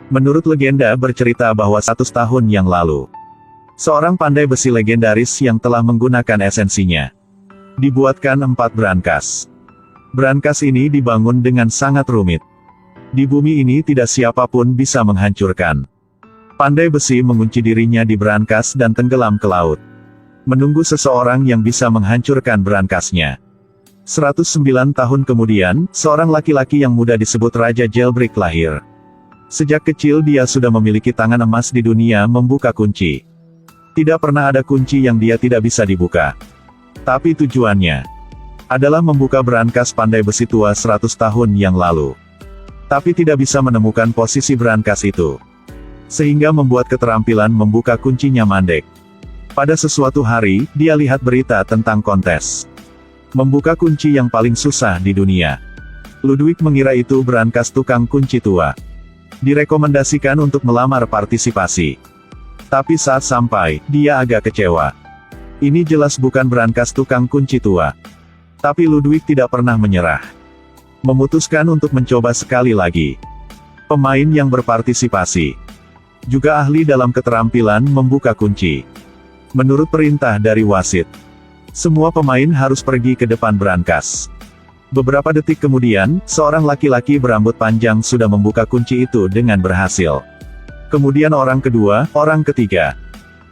Menurut legenda bercerita bahwa 100 tahun yang lalu, seorang pandai besi legendaris yang telah menggunakan esensinya, dibuatkan 4 brankas. Brankas ini dibangun dengan sangat rumit. Di bumi ini tidak siapapun bisa menghancurkan. Pandai besi mengunci dirinya di brankas dan tenggelam ke laut, menunggu seseorang yang bisa menghancurkan brankasnya. 109 tahun kemudian, seorang laki-laki yang muda disebut Raja Jailbreak lahir. Sejak kecil dia sudah memiliki tangan emas di dunia membuka kunci. Tidak pernah ada kunci yang dia tidak bisa dibuka. Tapi tujuannya adalah membuka brankas pandai besi tua 100 tahun yang lalu. Tapi tidak bisa menemukan posisi brankas itu, sehingga membuat keterampilan membuka kuncinya mandek. Pada sesuatu hari, dia lihat berita tentang kontes membuka kunci yang paling susah di dunia. Ludwig mengira itu brankas tukang kunci tua. Direkomendasikan untuk melamar partisipasi. Tapi saat sampai, dia agak kecewa. Ini jelas bukan brankas tukang kunci tua. Tapi Ludwig tidak pernah menyerah. Memutuskan untuk mencoba sekali lagi. Pemain yang berpartisipasi juga ahli dalam keterampilan membuka kunci. Menurut perintah dari wasit, semua pemain harus pergi ke depan brankas. Beberapa detik kemudian, seorang laki-laki berambut panjang sudah membuka kunci itu dengan berhasil. Kemudian orang kedua, orang ketiga.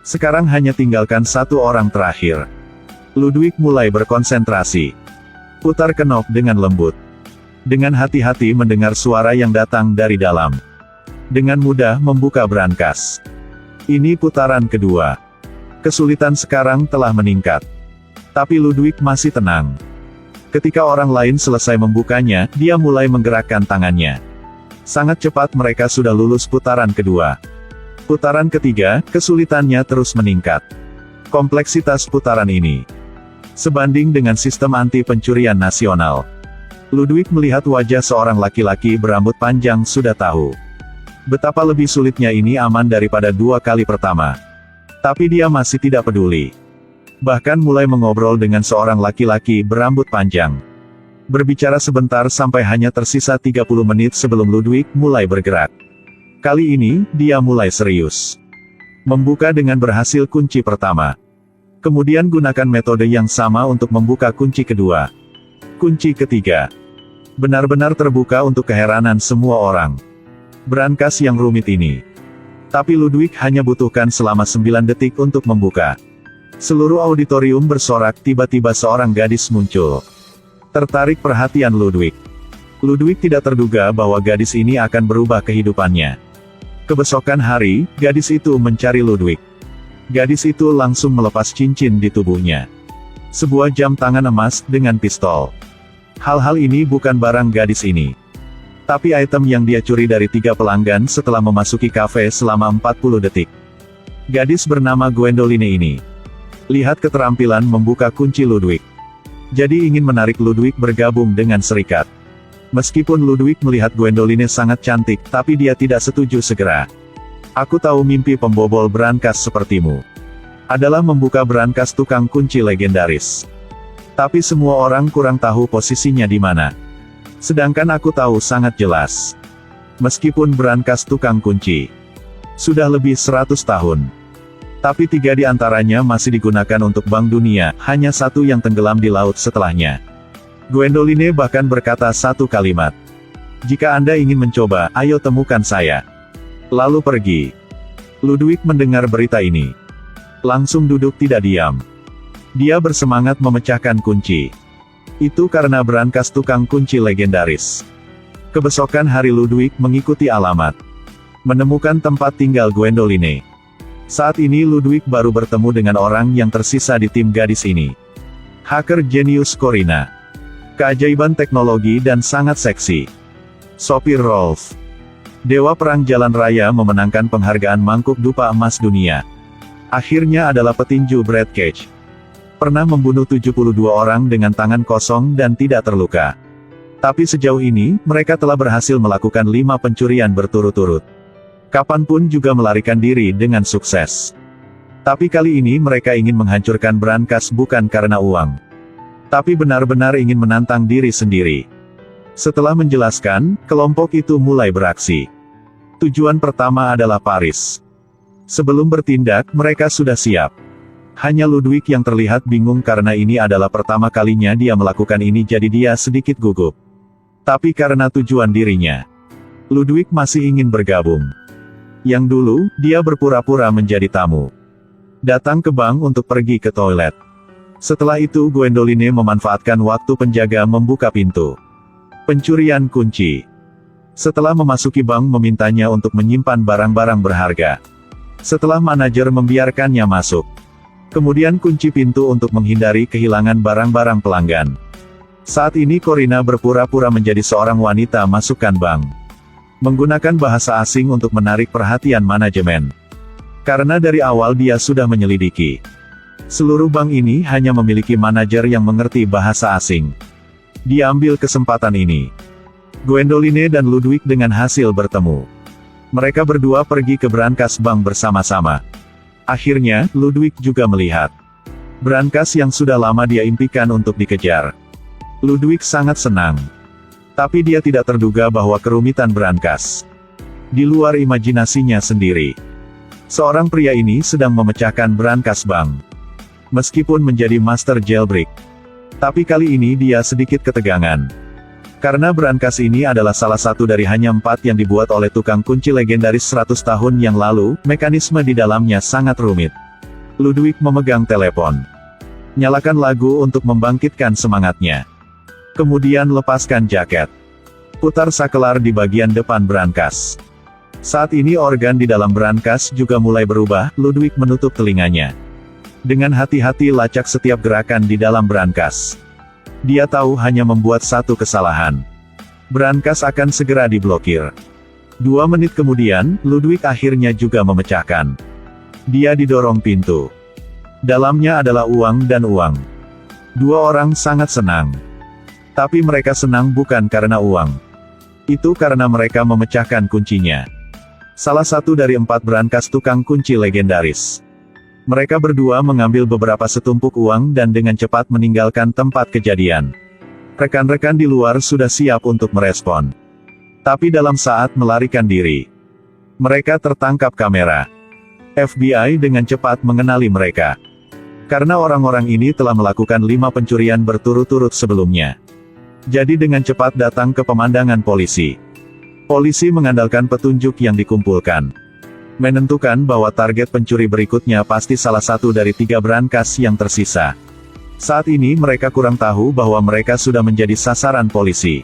Sekarang hanya tinggalkan satu orang terakhir. Ludwig mulai berkonsentrasi. Putar knob dengan lembut. Dengan hati-hati mendengar suara yang datang dari dalam. Dengan mudah membuka brankas. Ini putaran kedua. Kesulitan sekarang telah meningkat. Tapi Ludwig masih tenang. Ketika orang lain selesai membukanya, dia mulai menggerakkan tangannya. Sangat cepat mereka sudah lulus putaran kedua. Putaran ketiga, kesulitannya terus meningkat. Kompleksitas putaran ini sebanding dengan sistem anti pencurian nasional. Ludwig melihat wajah seorang laki-laki berambut panjang sudah tahu betapa lebih sulitnya ini aman daripada 2 kali pertama. Tapi dia masih tidak peduli. Bahkan mulai mengobrol dengan seorang laki-laki berambut panjang. Berbicara sebentar sampai hanya tersisa 30 menit sebelum Ludwig mulai bergerak. Kali ini, dia mulai serius. Membuka dengan berhasil kunci pertama. Kemudian gunakan metode yang sama untuk membuka kunci kedua. Kunci ketiga benar-benar terbuka untuk keheranan semua orang. Brankas yang rumit ini. Tapi Ludwig hanya butuhkan selama 9 detik untuk membuka. Seluruh auditorium bersorak, tiba-tiba seorang gadis muncul. Tertarik perhatian Ludwig. Ludwig tidak terduga bahwa gadis ini akan berubah kehidupannya. Kebesokan hari, gadis itu mencari Ludwig. Gadis itu langsung melepas cincin di tubuhnya. Sebuah jam tangan emas, dengan pistol. Hal-hal ini bukan barang gadis ini. Tapi item yang dia curi dari 3 pelanggan setelah memasuki kafe selama 40 detik. Gadis bernama Gwendoline ini. Lihat keterampilan membuka kunci Ludwig. Jadi ingin menarik Ludwig bergabung dengan serikat. Meskipun Ludwig melihat Gwendoline sangat cantik, tapi dia tidak setuju segera. Aku tahu mimpi pembobol brankas sepertimu adalah membuka brankas tukang kunci legendaris. Tapi semua orang kurang tahu posisinya di mana. Sedangkan aku tahu sangat jelas. Meskipun brankas tukang kunci sudah lebih 100 tahun. Tapi 3 di antaranya masih digunakan untuk Bank Dunia, hanya 1 yang tenggelam di laut setelahnya. Gwendoline bahkan berkata satu kalimat. Jika Anda ingin mencoba, ayo temukan saya. Lalu pergi. Ludwig mendengar berita ini. Langsung duduk tidak diam. Dia bersemangat memecahkan kunci. Itu karena brankas tukang kunci legendaris. Kebesokan hari Ludwig mengikuti alamat. Menemukan tempat tinggal Gwendoline. Saat ini Ludwig baru bertemu dengan orang yang tersisa di tim gadis ini. Hacker jenius Corina. Keajaiban teknologi dan sangat seksi. Sopir Rolf. Dewa perang jalan raya memenangkan penghargaan mangkuk dupa emas dunia. Akhirnya adalah petinju Brad Cage. Pernah membunuh 72 orang dengan tangan kosong dan tidak terluka. Tapi sejauh ini, mereka telah berhasil melakukan 5 pencurian berturut-turut. Kapanpun juga melarikan diri dengan sukses. Tapi kali ini mereka ingin menghancurkan brankas bukan karena uang. Tapi benar-benar ingin menantang diri sendiri. Setelah menjelaskan, kelompok itu mulai beraksi. Tujuan pertama adalah Paris. Sebelum bertindak, mereka sudah siap. Hanya Ludwig yang terlihat bingung karena ini adalah pertama kalinya dia melakukan ini, jadi dia sedikit gugup. Tapi karena tujuan dirinya, Ludwig masih ingin bergabung. Yang dulu, dia berpura-pura menjadi tamu. Datang ke bank untuk pergi ke toilet. Setelah itu Gwendoline memanfaatkan waktu penjaga membuka pintu. Pencurian kunci. Setelah memasuki bank memintanya untuk menyimpan barang-barang berharga. Setelah manajer membiarkannya masuk. Kemudian kunci pintu untuk menghindari kehilangan barang-barang pelanggan. Saat ini Corina berpura-pura menjadi seorang wanita masukkan bank. Menggunakan bahasa asing untuk menarik perhatian manajemen. Karena dari awal dia sudah menyelidiki. Seluruh bank ini hanya memiliki manajer yang mengerti bahasa asing. Dia ambil kesempatan ini. Gwendoline dan Ludwig dengan hasil bertemu. Mereka berdua pergi ke brankas bank bersama-sama. Akhirnya, Ludwig juga melihat brankas yang sudah lama dia impikan untuk dikejar. Ludwig sangat senang. Tapi dia tidak terduga bahwa kerumitan brankas di luar imajinasinya sendiri. Seorang pria ini sedang memecahkan brankas bank. Meskipun menjadi master jailbreak. Tapi kali ini dia sedikit ketegangan. Karena brankas ini adalah salah satu dari hanya 4 yang dibuat oleh tukang kunci legendaris 100 tahun yang lalu, mekanisme di dalamnya sangat rumit. Ludwig memegang telepon. Nyalakan lagu untuk membangkitkan semangatnya. Kemudian lepaskan jaket. Putar sakelar di bagian depan brankas. Saat ini organ di dalam brankas juga mulai berubah, Ludwig menutup telinganya. Dengan hati-hati lacak setiap gerakan di dalam brankas. Dia tahu hanya membuat satu kesalahan. Brankas akan segera diblokir. 2 menit kemudian, Ludwig akhirnya juga memecahkan. Dia didorong pintu. Dalamnya adalah uang dan uang. 2 orang sangat senang. Tapi mereka senang bukan karena uang. Itu karena mereka memecahkan kuncinya. Salah satu dari 4 brankas tukang kunci legendaris. Mereka berdua mengambil beberapa setumpuk uang dan dengan cepat meninggalkan tempat kejadian. Rekan-rekan di luar sudah siap untuk merespon. Tapi dalam saat melarikan diri, mereka tertangkap kamera. FBI dengan cepat mengenali mereka. Karena orang-orang ini telah melakukan 5 pencurian berturut-turut sebelumnya. Jadi dengan cepat datang ke pemandangan polisi. Polisi mengandalkan petunjuk yang dikumpulkan. Menentukan bahwa target pencuri berikutnya pasti salah satu dari 3 brankas yang tersisa. Saat ini mereka kurang tahu bahwa mereka sudah menjadi sasaran polisi.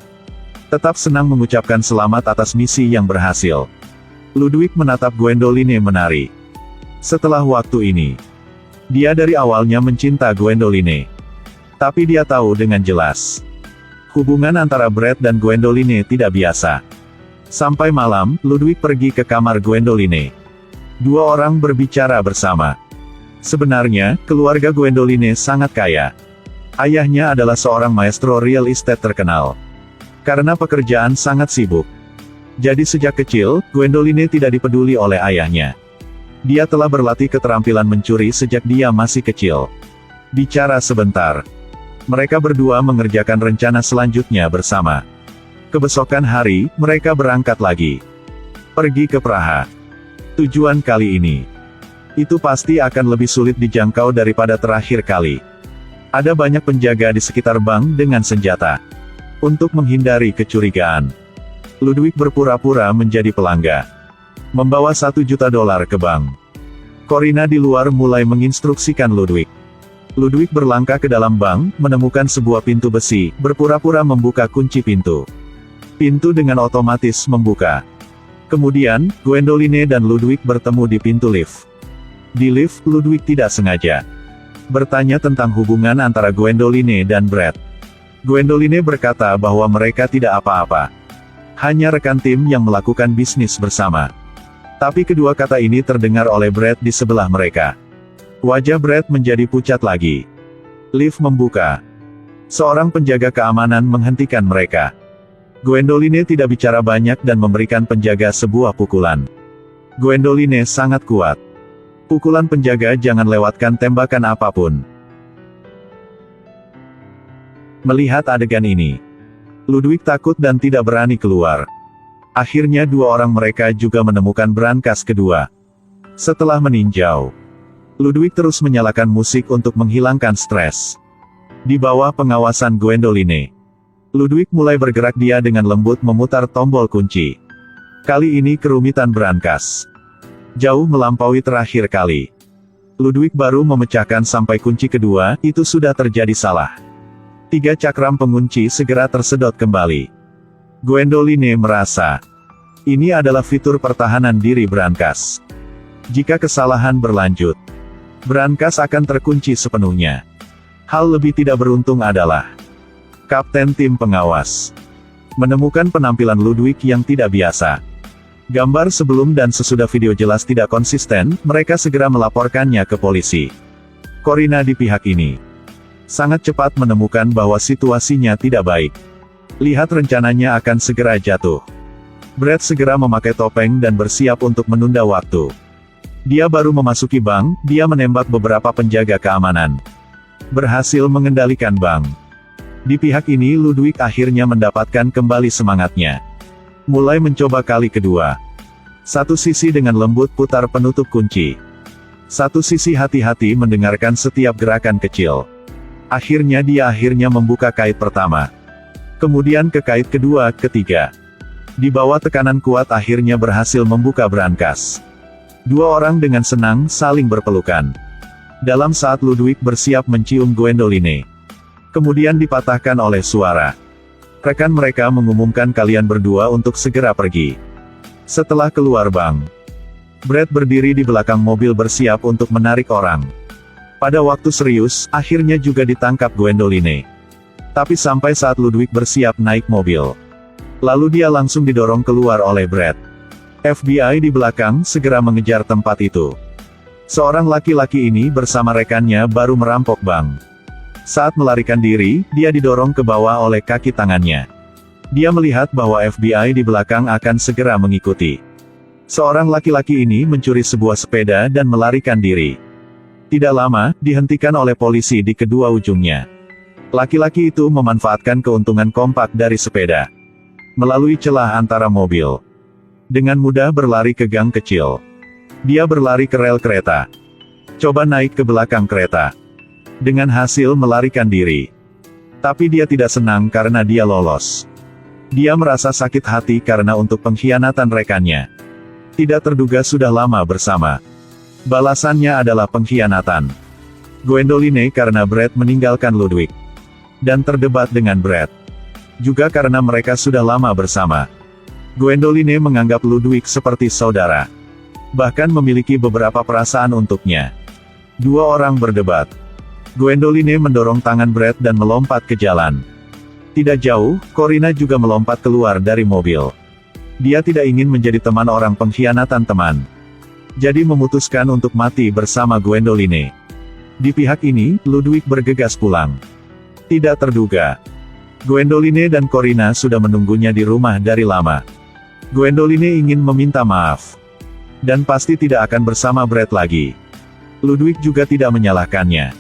Tetap senang mengucapkan selamat atas misi yang berhasil. Ludwig menatap Gwendoline menari. Setelah waktu ini, dia dari awalnya mencinta Gwendoline. Tapi dia tahu dengan jelas, hubungan antara Brett dan Gwendoline tidak biasa. Sampai malam, Ludwig pergi ke kamar Gwendoline. 2 orang berbicara bersama. Sebenarnya, keluarga Gwendoline sangat kaya. Ayahnya adalah seorang maestro real estate terkenal. Karena pekerjaan sangat sibuk. Jadi sejak kecil, Gwendoline tidak dipeduli oleh ayahnya. Dia telah berlatih keterampilan mencuri sejak dia masih kecil. Bicara sebentar. Mereka berdua mengerjakan rencana selanjutnya bersama. Kebesokan hari, mereka berangkat lagi. Pergi ke Praha. Tujuan kali ini. Itu pasti akan lebih sulit dijangkau daripada terakhir kali. Ada banyak penjaga di sekitar bank dengan senjata. Untuk menghindari kecurigaan, Ludwig berpura-pura menjadi pelanggan. Membawa $1 juta ke bank. Corina di luar mulai menginstruksikan Ludwig. Ludwig berlangkah ke dalam bank, menemukan sebuah pintu besi, berpura-pura membuka kunci pintu. Pintu dengan otomatis membuka. Kemudian, Gwendoline dan Ludwig bertemu di pintu lift. Di lift, Ludwig tidak sengaja bertanya tentang hubungan antara Gwendoline dan Brett. Gwendoline berkata bahwa mereka tidak apa-apa. Hanya rekan tim yang melakukan bisnis bersama. Tapi kedua kata ini terdengar oleh Brett di sebelah mereka. Wajah Brett menjadi pucat lagi. Lift membuka. Seorang penjaga keamanan menghentikan mereka. Gwendoline tidak bicara banyak dan memberikan penjaga sebuah pukulan. Gwendoline sangat kuat. Pukulan penjaga jangan lewatkan tembakan apapun. Melihat adegan ini, Ludwig takut dan tidak berani keluar. Akhirnya dua orang mereka juga menemukan brankas kedua. Setelah meninjau, Ludwig terus menyalakan musik untuk menghilangkan stres. Di bawah pengawasan Gwendoline, Ludwig mulai bergerak, dia dengan lembut memutar tombol kunci. Kali ini kerumitan brankas jauh melampaui terakhir kali. Ludwig baru memecahkan sampai kunci kedua, itu sudah terjadi salah. 3 cakram pengunci segera tersedot kembali. Gwendoline merasa, ini adalah fitur pertahanan diri brankas. Jika kesalahan berlanjut, brankas akan terkunci sepenuhnya. Hal lebih tidak beruntung adalah, Kapten tim pengawas menemukan penampilan Ludwig yang tidak biasa. Gambar sebelum dan sesudah video jelas tidak konsisten, mereka segera melaporkannya ke polisi. Corina di pihak ini sangat cepat menemukan bahwa situasinya tidak baik. Lihat rencananya akan segera jatuh. Brad segera memakai topeng dan bersiap untuk menunda waktu. Dia baru memasuki bank, dia menembak beberapa penjaga keamanan. Berhasil mengendalikan bank. Di pihak ini Ludwig akhirnya mendapatkan kembali semangatnya. Mulai mencoba kali kedua. Satu sisi dengan lembut putar penutup kunci. Satu sisi hati-hati mendengarkan setiap gerakan kecil. Akhirnya dia membuka kait pertama. Kemudian ke kait kedua, ketiga. Di bawah tekanan kuat akhirnya berhasil membuka brankas. Dua orang dengan senang saling berpelukan. Dalam saat Ludwig bersiap mencium Gwendoline, kemudian dipatahkan oleh suara. Rekan mereka mengumumkan kalian berdua untuk segera pergi. Setelah keluar bank, Brad berdiri di belakang mobil bersiap untuk menarik orang. Pada waktu serius, akhirnya juga ditangkap Gwendoline. Tapi sampai saat Ludwig bersiap naik mobil, lalu dia langsung didorong keluar oleh Brad. FBI di belakang segera mengejar tempat itu. Seorang laki-laki ini bersama rekannya baru merampok bank. Saat melarikan diri, dia didorong ke bawah oleh kaki tangannya. Dia melihat bahwa FBI di belakang akan segera mengikuti. Seorang laki-laki ini mencuri sebuah sepeda dan melarikan diri. Tidak lama, dihentikan oleh polisi di kedua ujungnya. Laki-laki itu memanfaatkan keuntungan kompak dari sepeda. Melalui celah antara mobil, dengan mudah berlari ke gang kecil. Dia berlari ke rel kereta. Coba naik ke belakang kereta. Dengan hasil melarikan diri. Tapi dia tidak senang karena dia lolos. Dia merasa sakit hati karena untuk pengkhianatan rekannya. Tidak terduga sudah lama bersama. Balasannya adalah pengkhianatan. Gwendoline karena Brad meninggalkan Ludwig. Dan terdebat dengan Brad. Juga karena mereka sudah lama bersama. Gwendoline menganggap Ludwig seperti saudara. Bahkan memiliki beberapa perasaan untuknya. Dua orang berdebat. Gwendoline mendorong tangan Brad dan melompat ke jalan. Tidak jauh, Corina juga melompat keluar dari mobil. Dia tidak ingin menjadi teman orang pengkhianatan teman. Jadi memutuskan untuk mati bersama Gwendoline. Di pihak ini, Ludwig bergegas pulang. Tidak terduga, Gwendoline dan Corina sudah menunggunya di rumah dari lama. Gwendoline ingin meminta maaf. Dan pasti tidak akan bersama Brad lagi. Ludwig juga tidak menyalahkannya.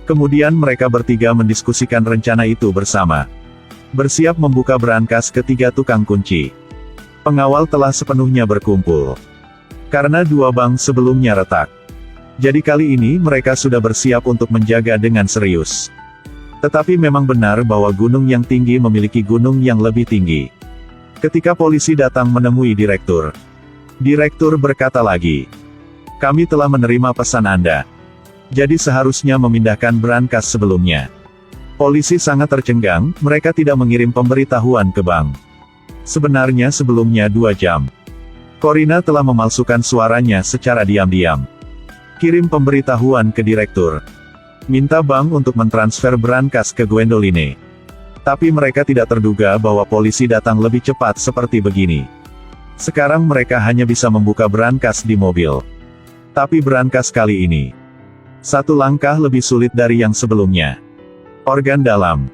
Kemudian mereka bertiga mendiskusikan rencana itu bersama. Bersiap membuka brankas ketiga tukang kunci. Pengawal telah sepenuhnya berkumpul. Karena dua bank sebelumnya retak. Jadi kali ini mereka sudah bersiap untuk menjaga dengan serius. Tetapi memang benar bahwa gunung yang tinggi memiliki gunung yang lebih tinggi. Ketika polisi datang menemui direktur. Direktur berkata lagi, "Kami telah menerima pesan Anda. Jadi seharusnya memindahkan brankas sebelumnya." Polisi sangat tercengang, mereka tidak mengirim pemberitahuan ke bank. Sebenarnya sebelumnya 2 jam. Corina telah memalsukan suaranya secara diam-diam. Kirim pemberitahuan ke direktur. Minta bank untuk mentransfer brankas ke Gwendoline. Tapi mereka tidak terduga bahwa polisi datang lebih cepat seperti begini. Sekarang mereka hanya bisa membuka brankas di mobil. Tapi brankas kali ini, satu langkah lebih sulit dari yang sebelumnya. Organ dalam.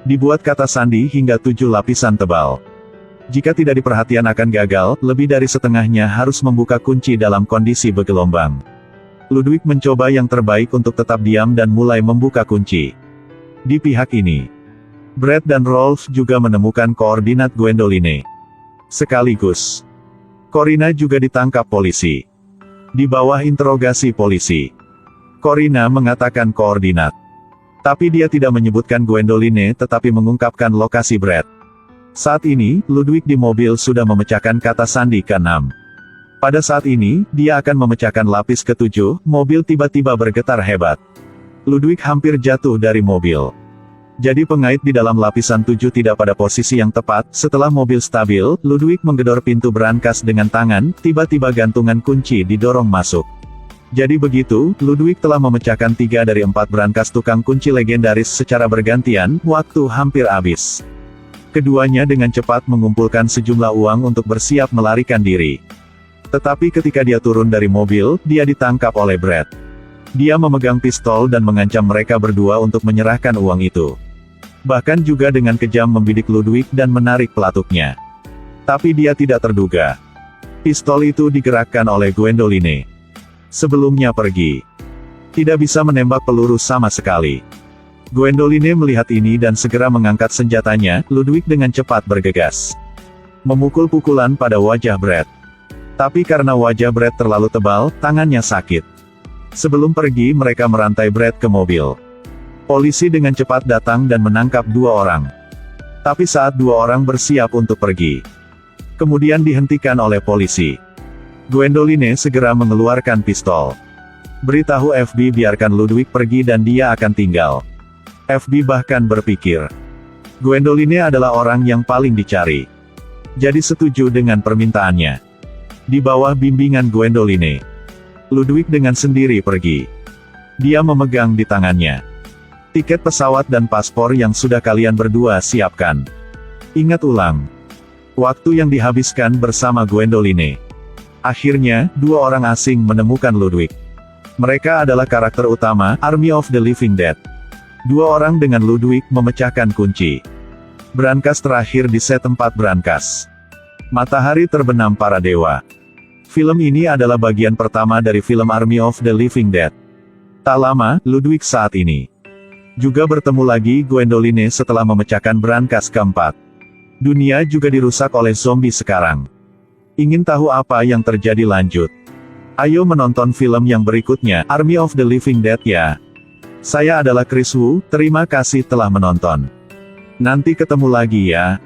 Dibuat kata sandi hingga 7 lapisan tebal. Jika tidak diperhatikan akan gagal, lebih dari setengahnya harus membuka kunci dalam kondisi bergelombang. Ludwig mencoba yang terbaik untuk tetap diam dan mulai membuka kunci. Di pihak ini, Brad dan Rolf juga menemukan koordinat Gwendoline. Sekaligus, Corina juga ditangkap polisi. Di bawah interogasi polisi, Corina mengatakan koordinat. Tapi dia tidak menyebutkan Gwendoline tetapi mengungkapkan lokasi Brad. Saat ini, Ludwig di mobil sudah memecahkan kata sandi ke-6. Pada saat ini, dia akan memecahkan lapis ke-7, mobil tiba-tiba bergetar hebat. Ludwig hampir jatuh dari mobil. Jadi pengait di dalam lapisan 7 tidak pada posisi yang tepat. Setelah mobil stabil, Ludwig menggedor pintu brankas dengan tangan, tiba-tiba gantungan kunci didorong masuk. Jadi begitu, Ludwig telah memecahkan 3 dari 4 brankas tukang kunci legendaris secara bergantian, waktu hampir habis. Keduanya dengan cepat mengumpulkan sejumlah uang untuk bersiap melarikan diri. Tetapi ketika dia turun dari mobil, dia ditangkap oleh Brad. Dia memegang pistol dan mengancam mereka berdua untuk menyerahkan uang itu. Bahkan juga dengan kejam membidik Ludwig dan menarik pelatuknya. Tapi dia tidak terduga. Pistol itu digerakkan oleh Gwendoline. Sebelumnya pergi. Tidak bisa menembak peluru sama sekali. Gwendoline melihat ini dan segera mengangkat senjatanya. Ludwig dengan cepat bergegas. Memukul pukulan pada wajah Brad. Tapi karena wajah Brad terlalu tebal, tangannya sakit. Sebelum pergi mereka merantai Brad ke mobil. Polisi dengan cepat datang dan menangkap 2 orang. Tapi saat 2 orang bersiap untuk pergi, kemudian dihentikan oleh polisi. Gwendoline segera mengeluarkan pistol. Beritahu FB biarkan Ludwig pergi dan dia akan tinggal. FB bahkan berpikir, Gwendoline adalah orang yang paling dicari. Jadi setuju dengan permintaannya. Di bawah bimbingan Gwendoline, Ludwig dengan sendiri pergi. Dia memegang di tangannya tiket pesawat dan paspor yang sudah kalian berdua siapkan. Ingat ulang waktu yang dihabiskan bersama Gwendoline. Akhirnya, 2 orang asing menemukan Ludwig. Mereka adalah karakter utama, Army of the Living Dead. 2 orang dengan Ludwig memecahkan kunci. Brankas terakhir di set 4 brankas. Matahari terbenam para dewa. Film ini adalah bagian pertama dari film Army of the Living Dead. Tak lama, Ludwig saat ini juga bertemu lagi Gwendoline setelah memecahkan brankas keempat. Dunia juga dirusak oleh zombie sekarang. Ingin tahu apa yang terjadi lanjut? Ayo menonton film yang berikutnya, Army of the Living Dead ya. Saya adalah Chris Wu, terima kasih telah menonton. Nanti ketemu lagi ya.